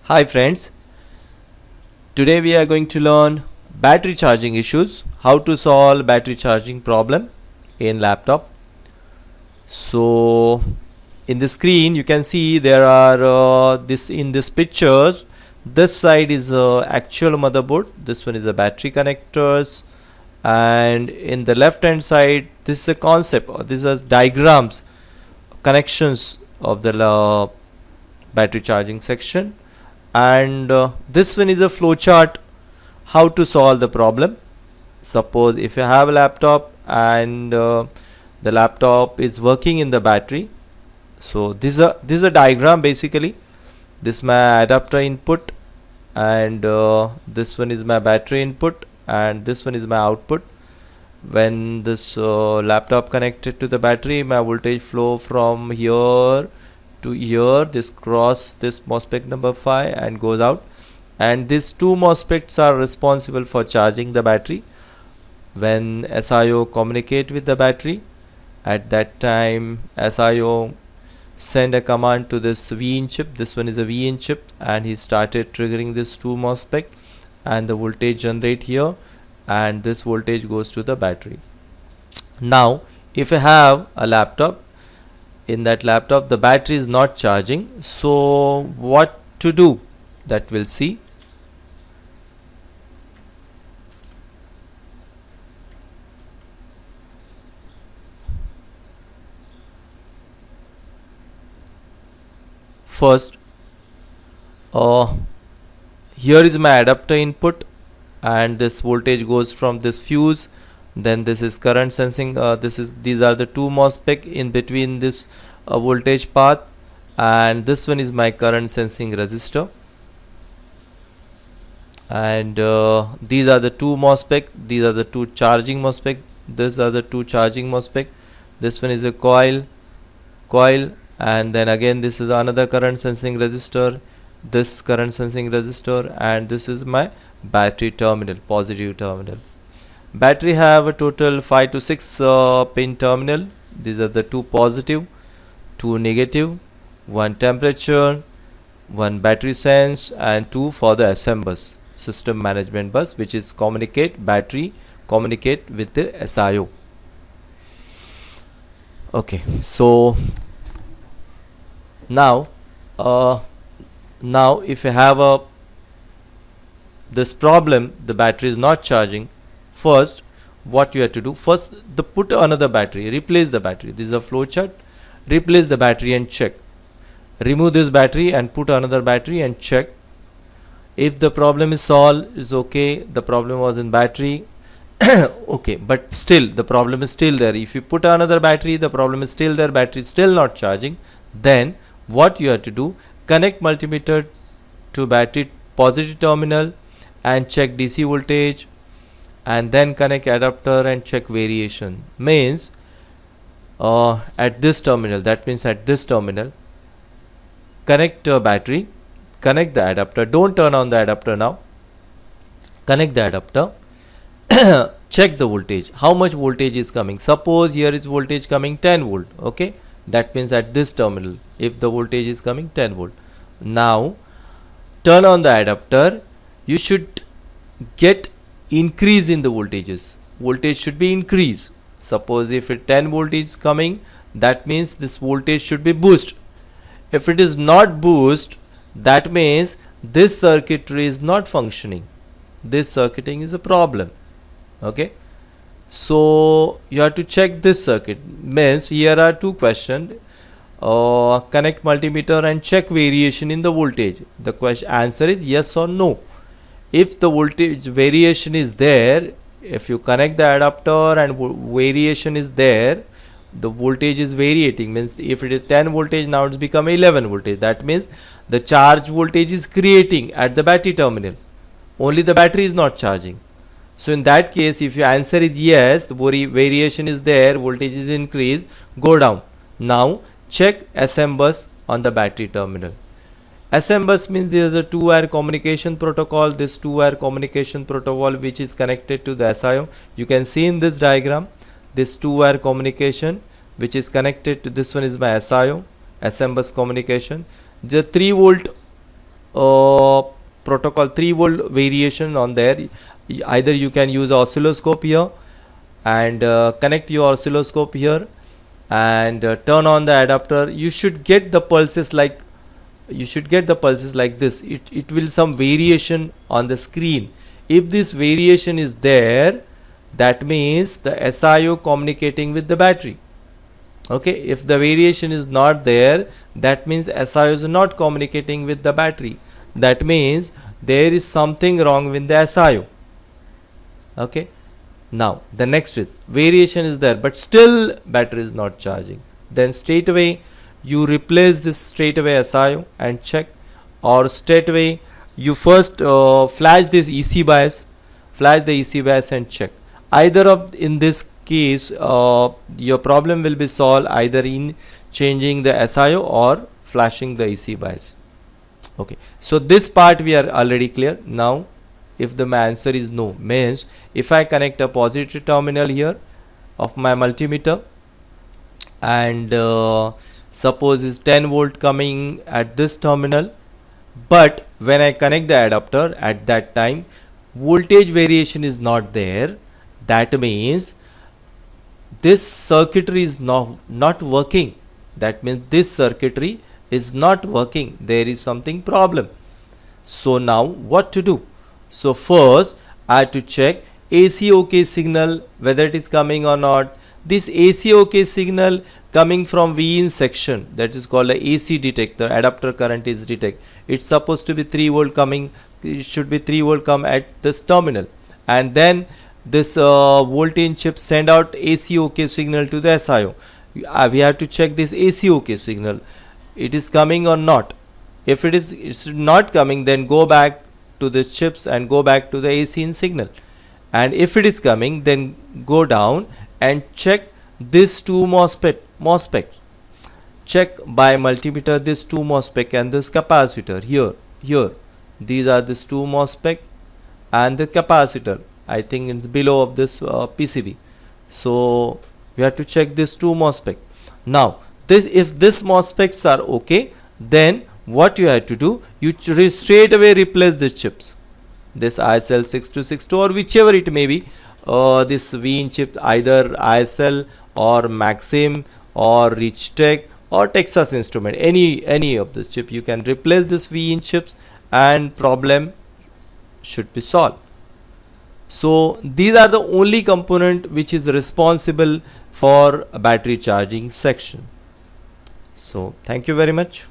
Hi friends, today we are going to learn battery charging issues, how to solve battery charging problem in laptop. So in the screen you can see there are this pictures. This side is actual motherboard, this one is a battery connectors, and in the left hand side this is a concept, or these are diagrams, connections of the battery charging section, and this one is a flow chart how to solve the problem. Suppose if you have a laptop and the laptop is working in the battery, so this is a diagram. Basically this is my adapter input, and this one is my battery input, and this one is my output. When this laptop connected to the battery, my voltage flow from here to here, this cross this MOSFET number 5 and goes out, and these two MOSFETs are responsible for charging the battery. When SIO communicate with the battery, at that time SIO send a command to this VIN chip. This one is a VIN chip, and he started triggering this two MOSFET, and the voltage generate here, and this voltage goes to the battery. Now if you have a laptop, in that laptop the battery is not charging, so what to do, that we'll see. First, here is my adapter input, and this voltage goes from this fuse. Then this is current sensing, these are the two MOSFET in between this voltage path, and this one is my current sensing resistor, and these are the two MOSFET, these are the two charging MOSFET, these are the two charging MOSFET. This one is a coil, and then again this is another current sensing resistor, this current sensing resistor, and this is my battery terminal, positive terminal. Battery have a total 5 to 6 pin terminal. These are the two positive, two negative, one temperature, one battery sense, and two for the SM bus, system management bus, which is battery communicate with the SIO. Okay, so now if you have this problem, the battery is not charging. First, what you have to do, first put another battery, replace the battery. This is a flow chart. Replace the battery and check. Remove this battery and put another battery and check. If the problem is solved, is okay. The problem was in battery. Okay, but still the problem is still there. If you put another battery, the problem is still there, battery is still not charging. Then what you have to do, connect multimeter to battery positive terminal and check DC voltage, and then connect adapter and check variation. Means at this terminal, that means at this terminal, connect battery, connect the adapter. Don't turn on the adapter now. Connect the adapter. Check the voltage, how much voltage is coming. Suppose here is voltage coming 10 volt. Okay, that means at this terminal, if the voltage is coming 10 volt. Now turn on the adapter. You should get increase in the voltages. Voltage should be increased. Suppose if it 10 volt is coming, that means this voltage should be boost. If it is not boost, that means this circuitry is not functioning. This circuiting is a problem. Okay, so you have to check this circuit. Means here are two questions. Connect multimeter and check variation in the voltage. The question answer is yes or no. If the voltage variation is there, if you connect the adapter and variation is there, the voltage is variating. Means if it is 10 voltage, now it's become 11 voltage. That means the charge voltage is creating at the battery terminal. Only the battery is not charging. So in that case, if your answer is yes, the variation is there, voltage is increased, go down. Now check SM bus on the battery terminal. SM bus means there is a two-wire communication protocol. This two-wire communication protocol which is connected to the SIO. You can see in this diagram, this two-wire communication which is connected to this one is my SIO, SM bus communication. The 3 volt protocol 3-volt variation on there. Either you can use oscilloscope here and connect your oscilloscope here and turn on the adapter. You should get the pulses like this. It will some variation on the screen. If this variation is there, that means the SIO communicating with the battery. Okay, if the variation is not there, that means SIO is not communicating with the battery. That means there is something wrong with the SIO. Okay, now the next is variation is there but still battery is not charging. Then straight away you replace this SIO and check, or straight away you first flash this EC bias, and check. Either of in this case your problem will be solved either in changing the SIO or flashing the EC bias. Okay, so this part we are already clear. Now if the answer is no, means if I connect a positive terminal here of my multimeter and suppose is 10 volt coming at this terminal, but when I connect the adapter at that time voltage variation is not there, that means this circuitry is not working. That means this circuitry is not working. There is something problem. So now what to do? So first I have to check AC OK signal whether it is coming or not. This AC OK signal coming from V in section, that is called a AC detect. The adapter current is detect. It's supposed to be 3 volt coming. It should be 3 volt come at this terminal, and then this voltage chip send out AC OK signal to the SIO. We have to check this AC OK signal. It is coming or not. If it's not coming, then go back to the chips and go back to the AC in signal. And if it is coming, then go down and check this two MOSFET. Check by multimeter this two MOSFET and this capacitor here. These are this two MOSFET and the capacitor. I think it's below of this PCB. So we have to check this two MOSFET. Now if this MOSFETs are okay, then what you have to do, you straight away replace the chips, this ISL 6262 or whichever it may be, this V-in chip, either ISL or Maxim or Richtech or Texas Instrument, any of this chip you can replace this V-in chips and problem should be solved. So these are the only component which is responsible for a battery charging section. So thank you very much.